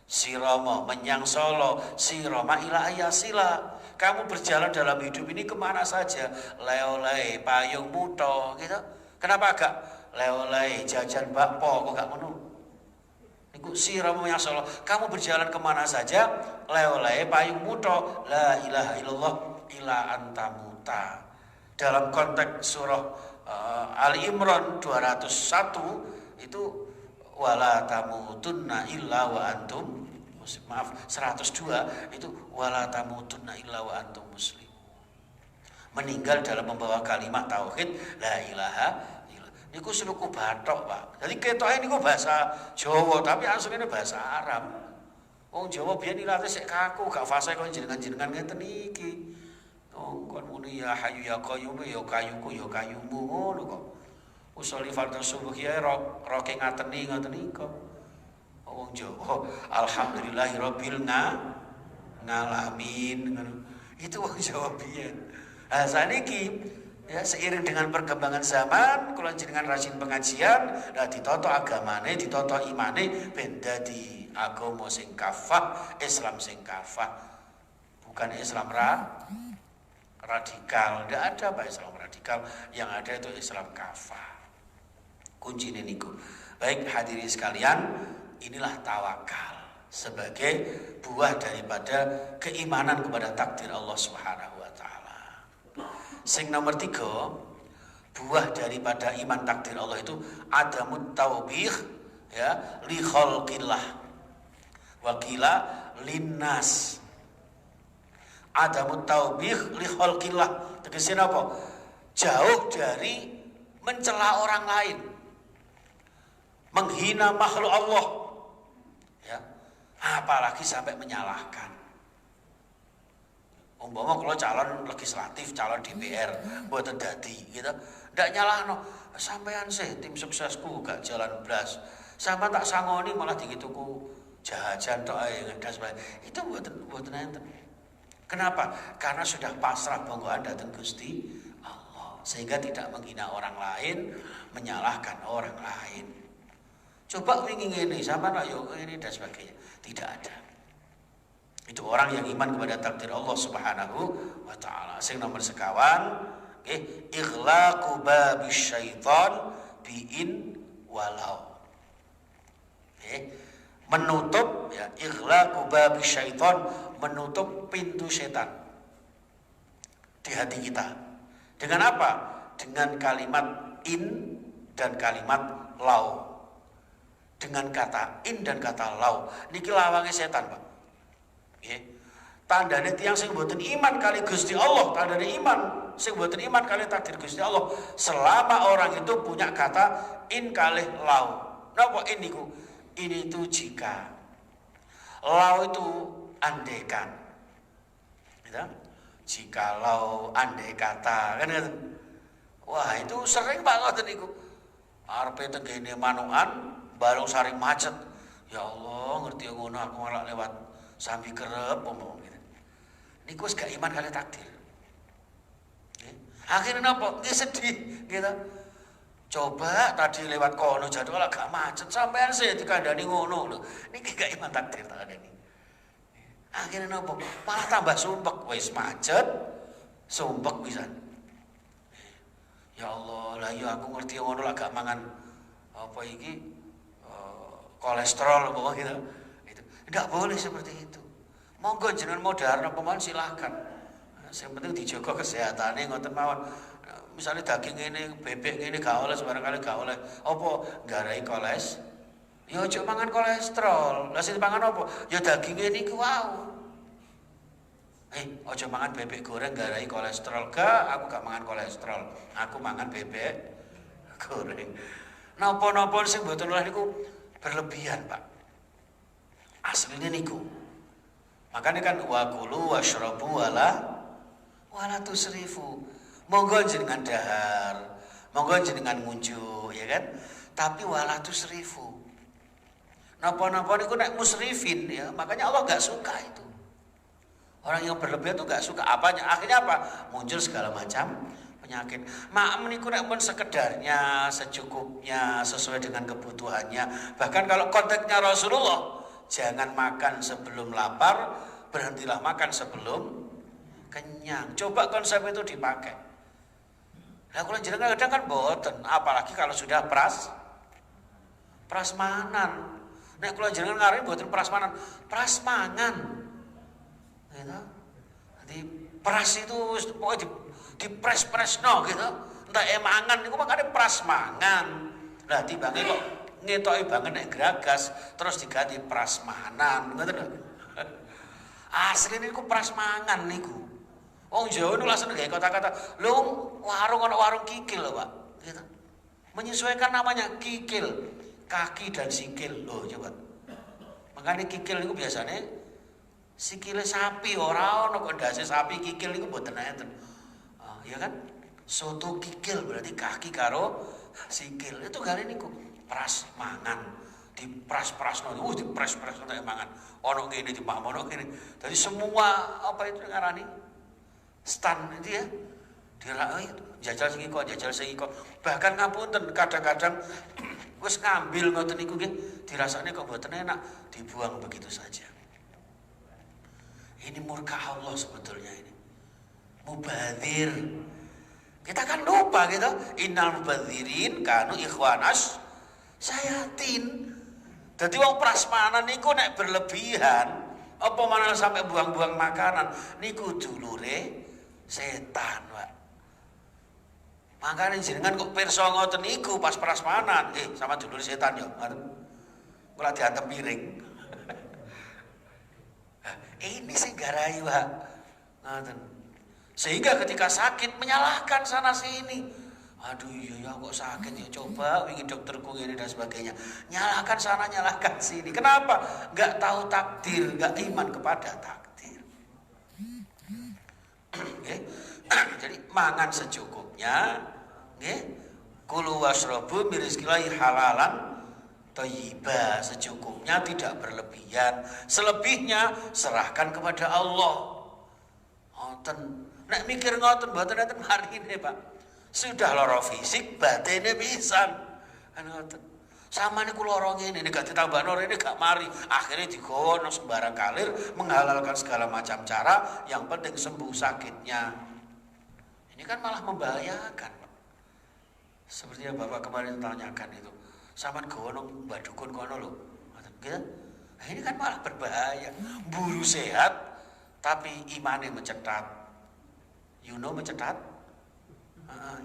Sirama menyang Solo, sirama ila ayasila. Kamu berjalan dalam hidup ini kemana saja? Leolai payung muto gitu. Kenapa agak leolai jajan bakpo kok gak ngono? Niku sirama menyang Solo. Kamu berjalan kemana saja? Leolai payung muto. La ilaha illallah ila antamuta. Dalam konteks surah Ali Imran 201 itu wala tamutunna illa wa antum muslim. Maaf, 102 itu wala tamutunna illa wa antum muslim. Meninggal dalam membawa kalimat tauhid la ilaha illallah. Niku Sluku Bathok, Pak. Jadi ketoke niku bahasa Jawa tapi asline bahasa Arab. Wong Jawa biyen ilate sik kaku, gak fasih kok jenengan-jenengan ngeten iki. Kon muni ya hayu ya qayyum ya kayuku ya kayumu ngono kok. Usoli fardhu subuh ya roke ngateni ngoten niku. wong Jawa alhamdulillahirabbil ngalamin ngono. Itu wong Jawa biyen. Nah saniki ya seiring dengan perkembangan zaman kula jenengan rajin pengajian, lah ditata agamane, ditata imane ben dadi agama sing kafah, Islam sing kafah. Bukan Islam radikal. Tidak ada Pak Islam radikal, yang ada itu Islam kafah. Kunci ini niku. Baik hadirin sekalian, inilah tawakal sebagai buah daripada keimanan kepada takdir Allah Subhanahu wa taala. Sing nomor 3, buah daripada iman takdir Allah itu adamut taubih ya li khalqillah wa qila linnas. Adamut taubih li khalqillah tegesé apa? Jauh dari mencela orang lain, menghina makhluk Allah, ya, apalagi sampai menyalahkan. Umpama kalau calon legislatif, calon DPR, mboten dadi, gitu, ndak nyalahno. Sampean sih tim suksesku gak jalan blas, sampean tak sangoni malah digituku jajan tok ae ngedas bae. Itu mboten enten. Kenapa? Karena sudah pasrah bonggoan datang Gusti Allah, sehingga tidak menghina orang lain, menyalahkan orang lain. Coba wingi ngene sama nak yo ini dan sebagainya. Tidak ada. Itu orang yang iman kepada takdir Allah Subhanahu wa taala. Sing nomor sekawan, nggih, ighlaqu babis syaitan bi'in walau. Menutup ya, ighlaqu babis syaitan, menutup pintu setan di hati kita. Dengan apa? Dengan kalimat in dan kalimat lau. Dengan kata in dan kata lau. Niki lawange setan, Pak. Nggih. Tandane tiyang sing mboten iman kali Gusti Allah, tandane iman sing mboten iman kali takdir Gusti Allah, selama orang itu punya kata in kalih lau. Napa in niku? Ini itu jika. Lau itu andaikan. Gitu? Jikalau andai kata kan gitu. Wah, itu sering banget niku. Arepe tengene manukan bareng saring macet. Ya Allah, ngerti ngono aku malah lewat sambil kerep ngomong gitu. Niku wis gak iman kali takdir. Akhirnya napa? Nggih sedih gitu. Coba tadi lewat kono jadwal agak macet sampean sih dikandani ngono lho. Niki gak iman takdir tak ada ini. Akhirnya napa? Malah tambah sumpek, wis macet, sumpek pisan. Ya Allah, lah ya aku ngerti ngono lah gak mangan apa iki kolesterol apa gitu. Itu. Tidak boleh seperti itu. Monggo jenengan modar napa mawon silakan. Yang penting dijaga kesehatannya ngoten mawon. Misalnya daging ini, bebek ini gak oleh, barangkali gak oleh. Apa? Garai koles. Ya aja mangan kolesterol. Lah sing mangan apa? Ya daging ini ku wow. Aja mangan bebek goreng garai kolesterol. Gak, aku gak mangan kolesterol. Aku mangan bebek goreng. Napa-napa sing mboten oleh niku berlebihan, Pak. Asline niku. Makanya kan wa kulu washrabu wala tusrifu. Monggo jenengan dahar, monggo jenengan ngunjuk, ya kan? Tapi wala tusrifu. Napa-napa niku nek musrifin ya, makanya Allah gak suka itu. Orang yang berlebihan itu gak suka. Apanya? Akhirnya apa? Muncul segala macam penyakit. Maem niku nek pun sekedarnya, secukupnya, sesuai dengan kebutuhannya. Bahkan kalau konteksnya Rasulullah, jangan makan sebelum lapar, berhentilah makan sebelum kenyang. Coba konsep itu dipakai. Nah kalau jenengan kadang kan boten, apalagi kalau sudah prasmanan. Nek kalau jenengan ngarin boten prasmanan, prasmangan. Gitu. Jadi pras itu pokoknya dipres no gitu. Entah emangan niku makane prasmangan. Lah tibange kok ngetoki banget nek gragas terus diganti prasmanan, ngoten lho. Asline niku prasmangan niku. Wong Jawa itu langsung gawe kata-kata, lho warung ana warung kikil lho, Pak. Gitu. Menyesuaikan namanya kikil, kaki dan sikil. Loh, coba. Makanya kikil itu biasanya sikile sapi, ora ono kok ndase sapi kikil niku mboten enten. Ya kan? Soto kikil berarti kaki karo sikil. Itu gale niku prasmangan. dipras-prasno, dipres-pres entek mangan. Ono ngene dimakmono ngene. Jadi semua apa itu ngarani stan itu ya. Dirai jajal sing iko, jajal sing iko. Bahkan ngapunten kadang-kadang wis ngambil ngoten niku nggih, dirasakne kok mboten enak, dibuang begitu saja. Ini murka Allah sebetulnya ini. Mubadzir. Kita kan lupa gitu. Innal mubadzirin kanu ikhwanas sayatin. Jadi wong prasmanan niku nek berlebihan, apa mana sampai buang-buang makanan, niku dulure setan, Pak. Makanya jenengan kok pirsa ngoten niku pas prasmanan, sama dulure setan yo, ngoten. Kula diantem piring. Ini sing garai, Pak. Ngoten. Sehingga ketika sakit menyalahkan sana sini. Aduh iya kok sakit ya, coba wingi dokterku ini dan sebagainya. Nyalahkan sana, nyalahkan sini. Kenapa? Enggak tahu takdir, enggak iman kepada takdir. Jadi mangan secukupnya, nggih. Kulu wasrobu mirizqillahi halalan thayyiba, secukupnya, tidak berlebihan. Selebihnya serahkan kepada Allah. Ngoten. Nek mikir ngoten mboten enten marine, Pak. Sudah lara fisik, batine pisan. Ngoten. Samane ku lara ngene, nek gak ditambahno rene gak mari. Akhirnya digono sembarang kalir, menghalalkan segala macam cara, yang penting sembuh sakitnya. Ini kan malah membahayakan, Pak. Seperti yang Bapak kemarin tanyakan itu. Saman gono Mbak Dukun kono lho. Gitu. Nah, ini kan malah berbahaya. Buru sehat tapi imane mencetat. Mencetat.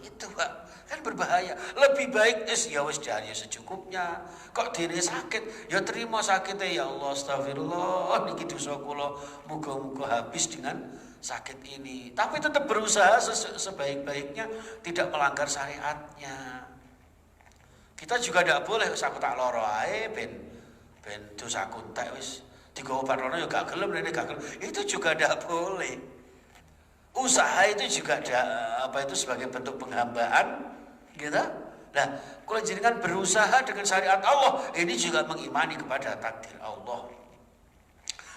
Itu Pak, kan berbahaya. Lebih baik ya wis jari secukupnya. Kok dene sakit, ya terima sakitnya ya Allah, astagfirullah. Niki dosa kula muga-muga habis dengan sakit ini. Tapi tetap berusaha sebaik-baiknya, tidak melanggar syariatnya. Kita juga tidak boleh aku tak loro ae ben dosaku entek wis digawa obat rono ya gak gelem rene gak gelem. Itu juga tidak boleh. Usaha itu juga ada itu sebagai bentuk penghambaan, gitu. Nah, kalau jenengan berusaha dengan syariat Allah, ini juga mengimani kepada takdir Allah.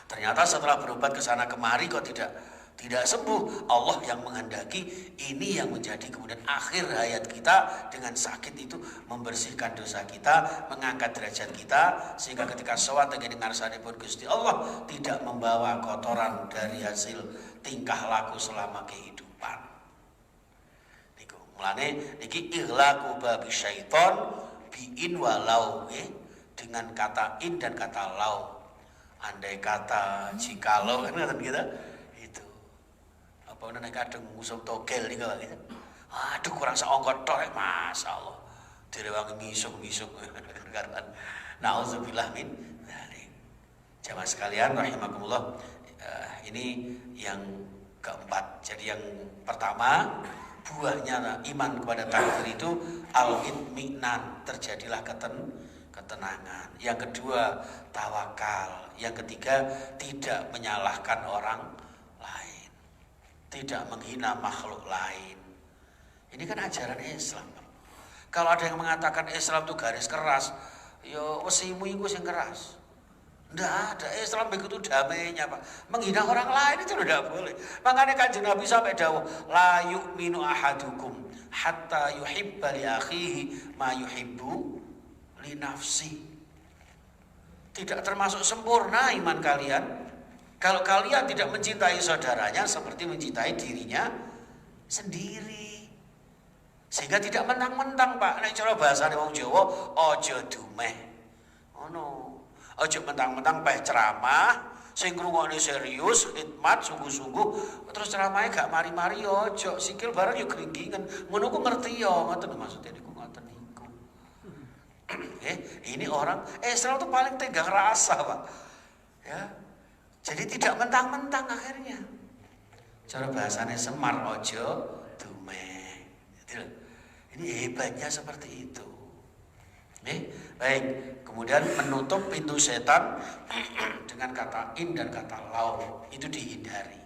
Ternyata setelah berobat ke sana kemari kok tidak sembuh. Allah yang menghendaki, ini yang menjadi kemudian akhir hayat kita dengan sakit itu membersihkan dosa kita, mengangkat derajat kita, sehingga ketika sowan tengene ngarsanipun Gusti Allah tidak membawa kotoran dari hasil tingkah laku selama kehidupan. Niku mulane niki ighlaqu babi syaiton biin walau, dengan kata in dan kata lau. Andai kata, jikalau, kan kata kita itu apa nek kadung musuh togel niku gitu. Aduh kurang seongkot tok, masyaallah. Direwangi misuk-misuk karena nauzubillah min dzalik. Jamaah sekalian rahimakumullah. Ini yang keempat. Jadi yang pertama, buahnya iman kepada takdir itu al-itminan, terjadilah ketenangan. Yang kedua, tawakal. Yang ketiga, tidak menyalahkan orang lain, tidak menghina makhluk lain. Ini kan ajaran Islam. Kalau ada yang mengatakan Islam itu garis keras, yo wesimu iku sing keras. Tidak ada, Islam begitu damainya, Pak. Menghina orang lain itu tidak boleh. Makanya Kanjeng Nabi sampai dawuh, la yu'minu ahadukum hatta yuhibba li akhihi ma yuhibbu li nafsi. Tidak termasuk sempurna iman kalian kalau kalian tidak mencintai saudaranya seperti mencintai dirinya sendiri. Sehingga tidak mentang-mentang, Pak. Nek cara bahasane wong Jawa, aja dumeh. Ngono. Ojo mentang-mentang peh ceramah, sing ngrungokne serius, khidmat sungguh-sungguh, terus ceramahnya gak mari-mari ojo, sikil bareng yo gringgingan. Ngono ku ngerti yo, ngoten maksudnya niku ngoten niku. Ini orang Islam tuh paling tenggang rasa, Pak. Ya. Jadi tidak mentang-mentang akhirnya. Cara bahasanya Semar ojo dumeh. Ini hebatnya seperti itu. Baik, kemudian menutup pintu setan dengan kata in dan kata lau, itu dihindari.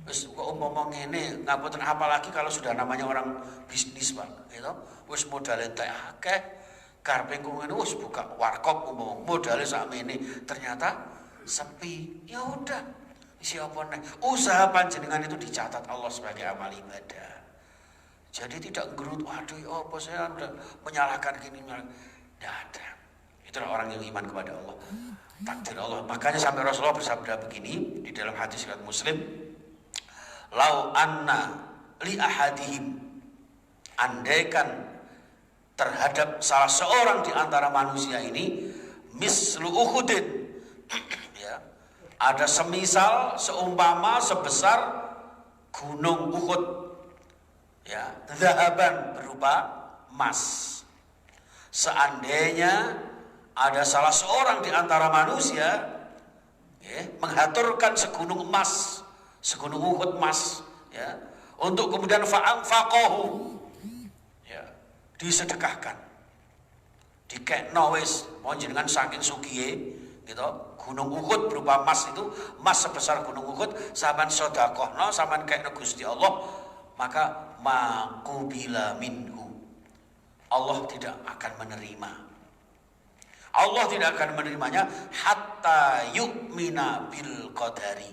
Wis kok umpama ngene, ngapunten apalagi kalau sudah namanya orang bisnis, Pak, gitu. Wis modal entek akeh, Karepe ngono wis buka warkop modalnya sakmene, ternyata sepi. Ya udah, siapa nih? Usaha panjenengan itu dicatat Allah sebagai amal ibadah. Jadi tidak gerut, waduh ya apa saya udah menyalahkan gini. Tidak ada. Itulah orang yang iman kepada Allah. Takdir Allah. Makanya sampai Rasulullah bersabda begini di dalam hadis riwayat Muslim, "Lau anna li ahadihim", andaikan terhadap salah seorang di antara manusia ini mislu Uhudin, ya, ada semisal, seumpama, sebesar gunung Uhud, ya, zahaban berupa emas. Seandainya ada salah seorang di antara manusia, ya, menghaturkan segunung emas, segunung Uhud emas, ya, untuk kemudian fa'anfaqahu, ya, disedekahkan, dikekno wis mau jenengan saking sugihe gitu, gunung Uhud berupa emas itu, emas sebesar gunung Uhud, sampean sedekahno, sampean kekno Gusti Allah, maka maqubila minhu, Allah tidak akan menerima. Allah tidak akan menerimanya hatta yu'mina bil qadari.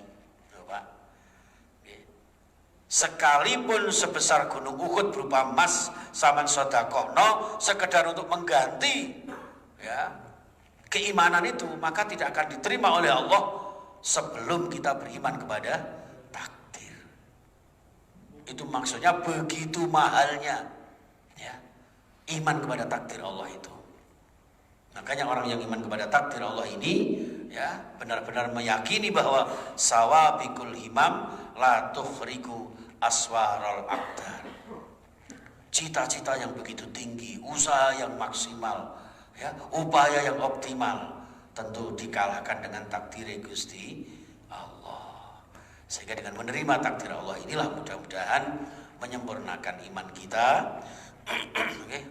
Sekalipun sebesar gunung Uhud berupa emas sampean sedekahno sekedar untuk mengganti, ya, keimanan itu, maka tidak akan diterima oleh Allah sebelum kita beriman kepada takdir. Itu maksudnya begitu mahalnya, ya, iman kepada takdir Allah itu. Makanya orang yang iman kepada takdir Allah ini, ya, benar-benar meyakini bahwa sawabikul himam la tukhriku aswarul aqdar. Cita-cita yang begitu tinggi, usaha yang maksimal, ya, upaya yang optimal, tentu dikalahkan dengan takdir Gusti Allah. Sehingga dengan menerima takdir Allah inilah mudah-mudahan menyempurnakan iman kita,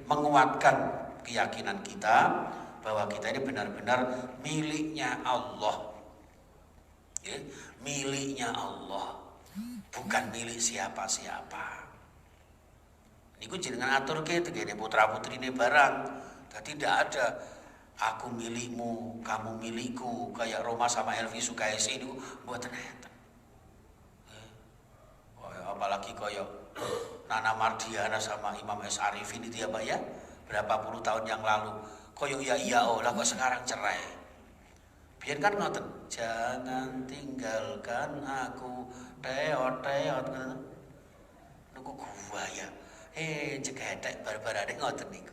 menguatkan keyakinan kita bahwa kita ini benar-benar miliknya Allah, ya, miliknya Allah, bukan milik siapa-siapa. Niku jenengan aturke tegene putra-putrine barang. Jadi tidak ada aku milikmu, kamu milikku, kayak Roma sama Elvi Sukaisi itu mboten enten. Apalagi kayak Nana Mardiana sama Imam S. Arifin itu ya Pak ya, berapa puluh tahun yang lalu. Koyo ya iya oh lah kok sekarang cerai. Biar kan ngoten, jangan tinggalkan aku, teot niku gua ya. Jegedek bar-barane ngoten niku.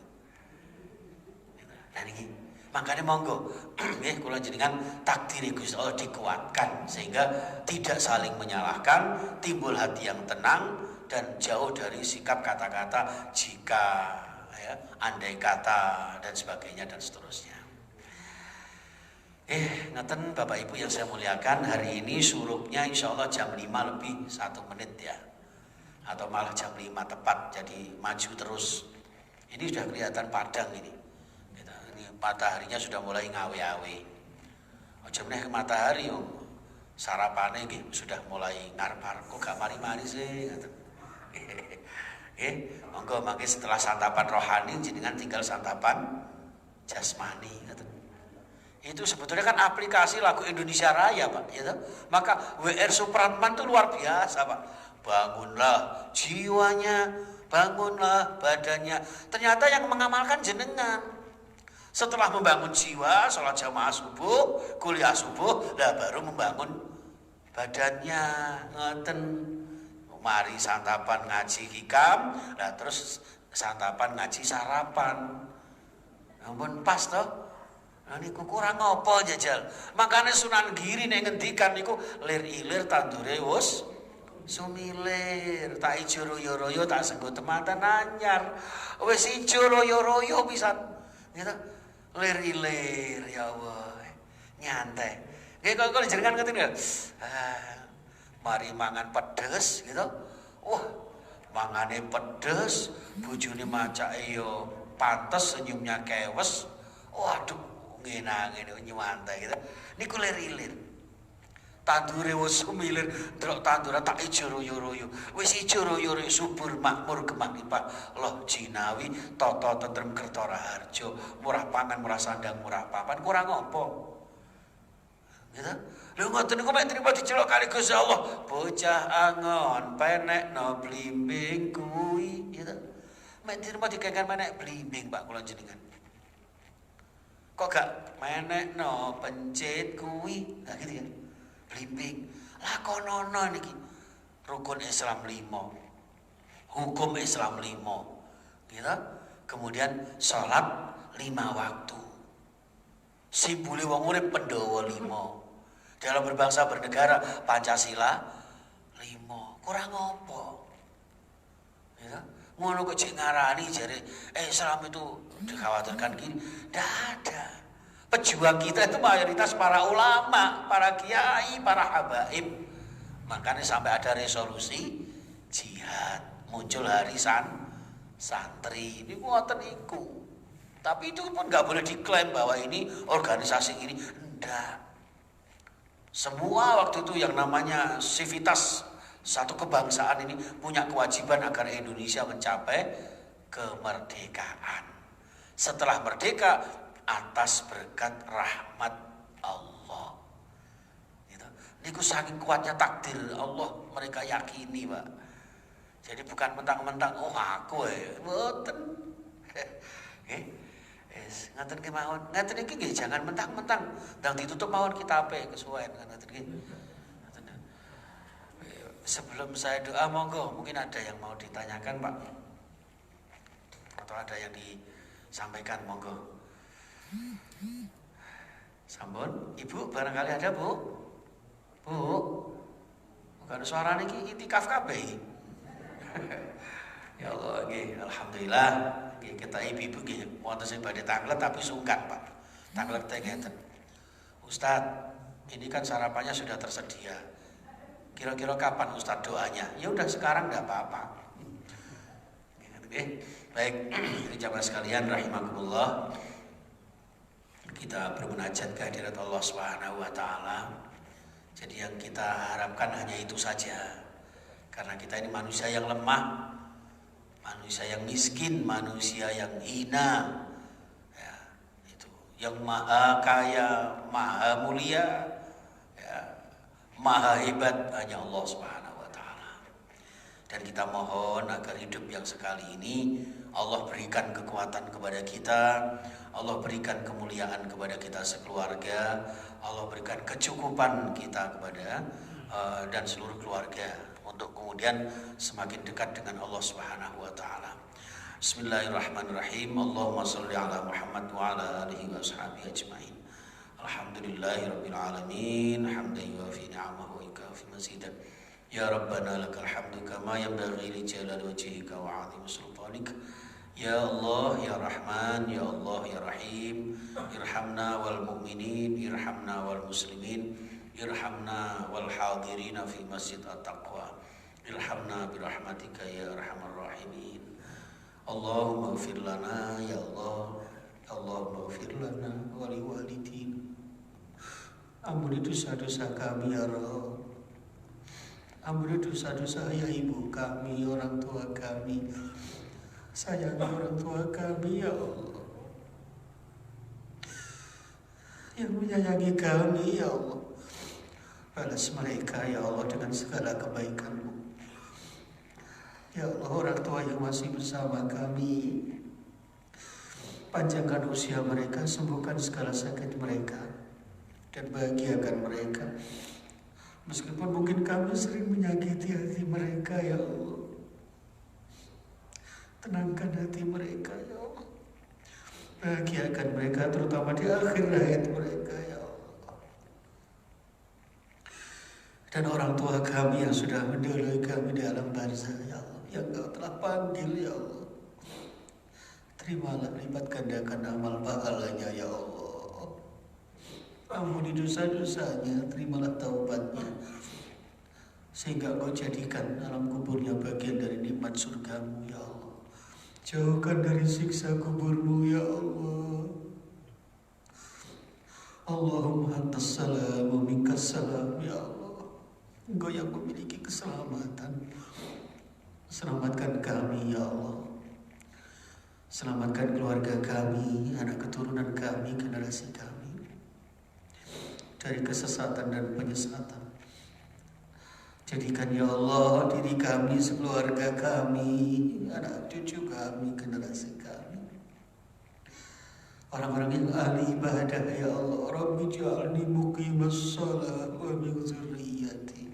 Nah niki makanya monggo nggih kula jenengan takdir Gusti Allah dikuatkan sehingga tidak saling menyalahkan, timbul hati yang tenang dan jauh dari sikap kata-kata jika, ya, andai kata dan sebagainya dan seterusnya. Ngeten Bapak Ibu yang saya muliakan, hari ini surupnya insya Allah jam 5 lebih 1 menit ya, atau malah jam 5 tepat, jadi maju terus. Ini sudah kelihatan padang ini mataharinya sudah mulai ngawe-awe. Aja meneh matahari yo sarapane nggih sudah mulai ngarep-arep kok gak mari-mari sih ngoten. Monggo mangke setelah santapan rohani jenengan tinggal santapan jasmani ngoten. Itu sebetulnya kan aplikasi lagu Indonesia Raya Pak, ya toh? Maka WR Supratman itu luar biasa Pak. Bangunlah jiwanya, bangunlah badannya. Ternyata yang mengamalkan jenengan. Setelah membangun jiwa, sholat jamaah subuh, kuliah subuh, lah baru membangun badannya, ngeten. Mari santapan ngaji hikam, lah terus santapan ngaji sarapan. Ampun pas toh. Nah niku kurang apa jajal. Makanya Sunan Giri nek ngendikan niku lir ilir tandure wus sumilir, tak ijo royo-royo tak senggo tematan anyar. Wis ijo royo-royo pisan. Gitu. Lir ilir ya Allah. Nyantai. Nggih kok jenengan ngoten ya. Mari mangan pedes gitu. Wah, mangane pedes, bojone macake yo pantes, senyumnya kewes. Waduh, ngene-ngene nyantai gitu. Niku lir ilir. Tandure wis sumilir, ndelok tandura tak ijo royo-royo. Wis ijo royo-royo subur makmur kemangipah Allah jinawi tata tentrem kerta raharja, murah pangan, murah sandang, murah papan, kurang apa? Gitu. Lho ngoten niku mek trimo diceluk kali Gusti Allah, bocah angon penekno blimbing kuwi, gitu. Mek trimo dikengken menek blimbing Pak kula jenengan. Kok gak menekno pencit kuwi, nah gitu ya. Blimbing, lakonono niki rukun Islam 5, hukum Islam 5, gitu. Kemudian sholat 5 waktu. Simbole wong urip Pandhawa 5. Dalam berbangsa bernegara Pancasila 5. Kurang apa? Gitu. Ngono kok cek ngarani jare Islam itu dikhawatirkan gini. Ndak ada. Pejuang kita itu mayoritas para ulama, para kiai, para habaib. Makanya sampai ada resolusi jihad, muncul hari santri. Ini ngoten iku. Tapi itu pun nggak boleh diklaim bahwa ini organisasi ini. Enggak. Semua waktu itu yang namanya sivitas satu kebangsaan ini punya kewajiban agar Indonesia mencapai kemerdekaan. Setelah merdeka, atas berkat rahmat Allah. Gitu. Niku saking kuatnya takdir Allah mereka yakini, Pak. Jadi bukan mentang-mentang oh aku mboten. Nggih. Wis ngaten ki mawon. Ngaten iki nggih jangan mentang-mentang ndang ditutup mawon kita ape kesuwen ngaten iki. Sebelum saya doa monggo mungkin ada yang mau ditanyakan, Pak. Atau ada yang disampaikan monggo. Sampun, Ibu barangkali ada, Bu? Bu. Bukan suara niki itikaf kabeh. Ya Allah, nggih, alhamdulillah. Nggih kita ibu-ibu nggih wonten sing badhe tanglet tapi sungkan, Pak. Tanglet teh ngeten. Ustaz, ini kan sarapannya sudah tersedia. Kira-kira kapan Ustaz doanya? Ya udah sekarang enggak apa-apa. Nggih. Baik, jamaah sekalian rahimakumullah. Kita bermunajat ke hadirat Allah Subhanahu wa taala. Jadi yang kita harapkan hanya itu saja. Karena kita ini manusia yang lemah, manusia yang miskin, manusia yang hina. Ya, itu. Yang maha kaya, maha mulia, ya, maha hebat hanya Allah Subhanahu wa taala. Dan kita mohon agar hidup yang sekali ini Allah berikan kekuatan kepada kita, Allah berikan kemuliaan kepada kita sekeluarga, Allah berikan kecukupan kita kepada dan seluruh keluarga untuk kemudian semakin dekat dengan Allah Subhanahu wa taala. Bismillahirrahmanirrahim. Allahumma shalli ala Muhammad wa ala alihi wa sahbihi ajmain. Alhamdulillahirabbil alamin, hamdan yuwafi ni'amahu wa yukafi mazidan. Ya Rabbana lakal hamdu kama yanbaghi li jalali wajhika wa 'azimi sultanik. Ya Allah, Ya Rahman, Ya Allah, Ya Rahim, irhamna wal mu'minin, irhamna wal muslimin, irhamna wal hadirina fi masjid at-taqwa, irhamna birahmatika ya arhamar rahimin. Allahumma ighfir lana ya Allah, Allahumma ighfir lana wa li walidina. Ampuni dosa-dosa kami ya Rabb. Ampuni dosa-dosa ayah ibu kami, orang tua kami. Sayangi orang tua kami ya Allah, yang menyayangi kami ya Allah. Balas mereka ya Allah dengan segala kebaikan-Mu. Ya Allah, orang tua yang masih bersama kami, panjangkan usia mereka, sembuhkan segala sakit mereka, dan bahagiakan mereka. Meskipun mungkin kami sering menyakiti hati mereka ya Allah, tenangkan hati mereka ya Allah. Bahagiakan mereka terutama di akhir hayat mereka ya Allah. Dan orang tua kami yang sudah mendahului kami di alam barzah ya Allah, yang Engkau telah panggil ya Allah, terimalah lipat gandakan amal pahalanya ya Allah. Ampuni dosa-dosanya, terimalah taubatnya, sehingga Engkau jadikan alam kuburnya bagian dari nikmat surga-Mu ya Allah. Jauhkan dari siksa kubur-Mu ya Allah. Allahumma antas salam wa minkas salam. Ya Allah, Engkau yang memiliki keselamatan. Selamatkan kami ya Allah. Selamatkan keluarga kami, anak keturunan kami, generasi kami dari kesesatan dan penyesatan. Jadikan ya Allah diri kami, sekeluarga kami, anak cucu kami, generasi kami orang-orang yang ahli ibadah ya Allah. Rabbi ja'alni muqimas shalah wa min dzurriyyati.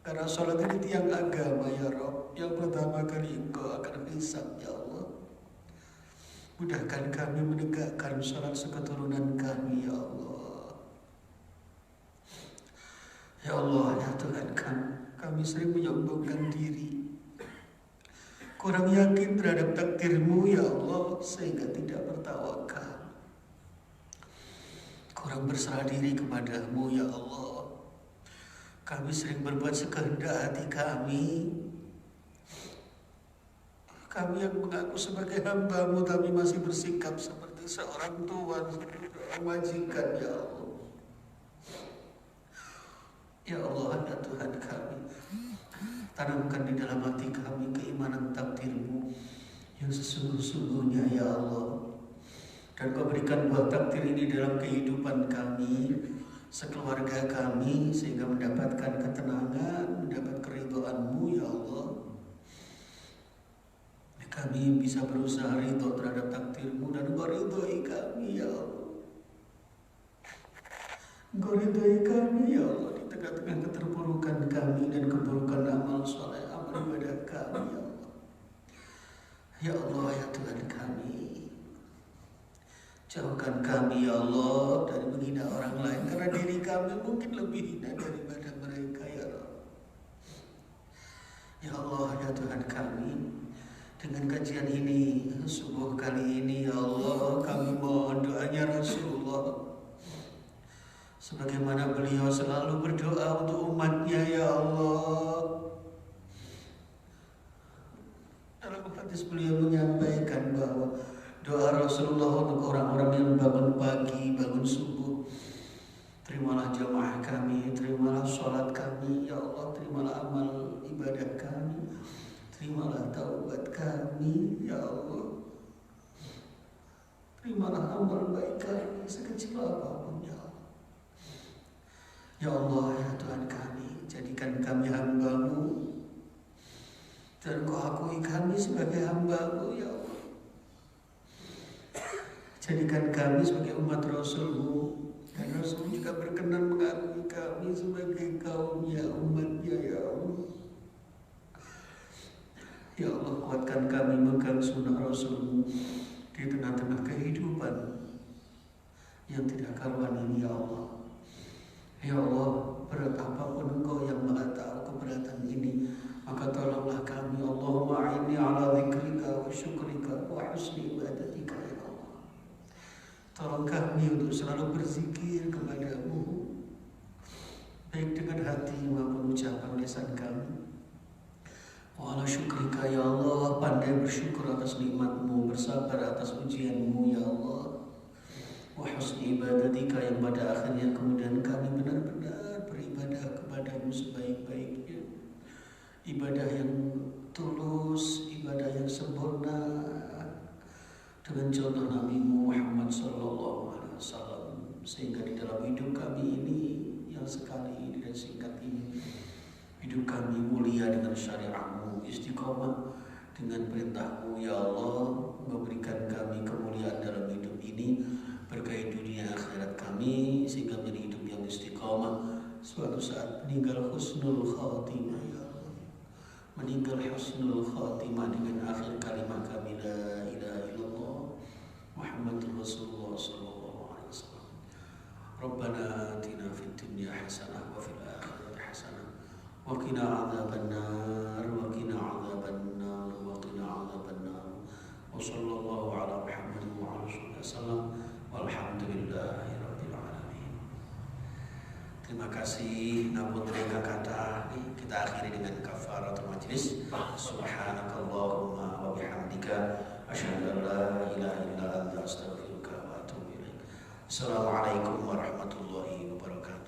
Karena salat ini tiang agama ya Rabb. Yang pertama kali Engkau akan hisab ya Allah. Mudahkan kami menegakkan salat seketurunan kami ya Allah. Ya Allah, ya Tuhan kami sering menyombongkan diri. Kurang yakin terhadap takdir-Mu ya Allah, sehingga tidak bertawakal. Kurang berserah diri kepada-Mu ya Allah. Kami sering berbuat sekehendak hati kami. Kami yang mengaku sebagai hamba-Mu tapi masih bersikap seperti seorang tua, seorang majikan ya Allah. Ya Allah, ya Tuhan kami, tanamkan di dalam hati kami keimanan takdir-Mu yang sesungguh-sungguhnya ya Allah. Dan Kau berikan buah takdir ini dalam kehidupan kami, sekeluarga kami, sehingga mendapatkan ketenangan, mendapat keridhaan-Mu ya Allah. Kami bisa berusaha ridho terhadap takdir-Mu dan Engkau ridhoi kami ya Allah. Engkau ridhoi kami ya Allah di tengah-tengah keterpurukan kami dan keburukan amal soleh, amal ibadah kami ya Allah. Ya Allah, ya Tuhan kami, jauhkan kami ya Allah dari menghina orang lain, karena diri kami mungkin lebih hina daripada mereka ya Allah. Ya Allah, ya Tuhan kami, dengan kajian ini, subuh kali ini ya Allah, kami mohon doanya Rasulullah. Sebagaimana beliau selalu berdoa untuk umatnya ya Allah. Dalam hadis beliau menyampaikan bahwa doa Rasulullah untuk orang-orang yang bangun pagi, bangun subuh. Terimalah jamaah kami, terimalah sholat kami ya Allah, terimalah amal ibadah kami, terimalah taubat kami ya Allah. Terimalah amal baik kami sekecil apapun ya Allah. Ya Allah, ya Tuhan kami, jadikan kami hamba-Mu dan Kau akui kami sebagai hamba-Mu ya Allah. Jadikan kami sebagai umat Rasul-Mu, dan Rasul juga berkenan mengakui kami sebagai kaumnya, umatnya ya Allah. Ya Allah, kuatkan kami memegang sunnah Rasul-Mu di tengah-tengah kehidupan yang tidak karuan ini ya Allah. Ya Allah, berat apapun Engkau yang Maha tahu keberatan ini, maka tolonglah kami. Allahumma a'inni ala dzikrika wa syukrika wa husni ibadatika ya Allah. Tolong kami untuk selalu berzikir kepada-Mu, baik dengan hati maupun ucapan lisan kami. Wa ala syukrika ya Allah, pandai bersyukur atas nikmat-Mu, bersabar atas ujian-Mu ya Allah. Wa husni ibadatika, yang pada akhirnya kemudian kami benar-benar beribadah kepada-Mu sebaik-baiknya. Ibadah yang tulus, ibadah yang sempurna, dengan contoh Nabi-Mu Muhammad SAW, sehingga di dalam hidup kami ini yang sekali ini dan singkat ini, hidup kami mulia dengan syariat-Mu, istiqomah dengan perintah-Mu ya Allah. Memberikan kami kemuliaan dalam hidup ini, berkahi dunia akhirat kami, sehingga menjadi hidup yang istiqamah. Suatu saat meninggal husnul khatimah ya Allah, meninggal husnul khatimah dengan akhir kalimat kami la ilaha illallah Muhammadur Rasulullah sallallahu alaihi wasallam. Rabbana atina fid dunya hasanah wa fil akhirati hasanah wa qina adzabannar wa qina adzabannar wa qina adzabannar. Wa sallallahu ala Muhammadin wa alihi wasallam. Walhamdulillahirabbil alamin. Terima kasih. Namun mereka kata kita akhiri dengan kafaratul majlis. Subhanakallahumma wa bihamdika asyhadu an la ilaha illa anta astaghfiruka wa atubu ilaik. Assalamualaikum warahmatullahi wabarakatuh.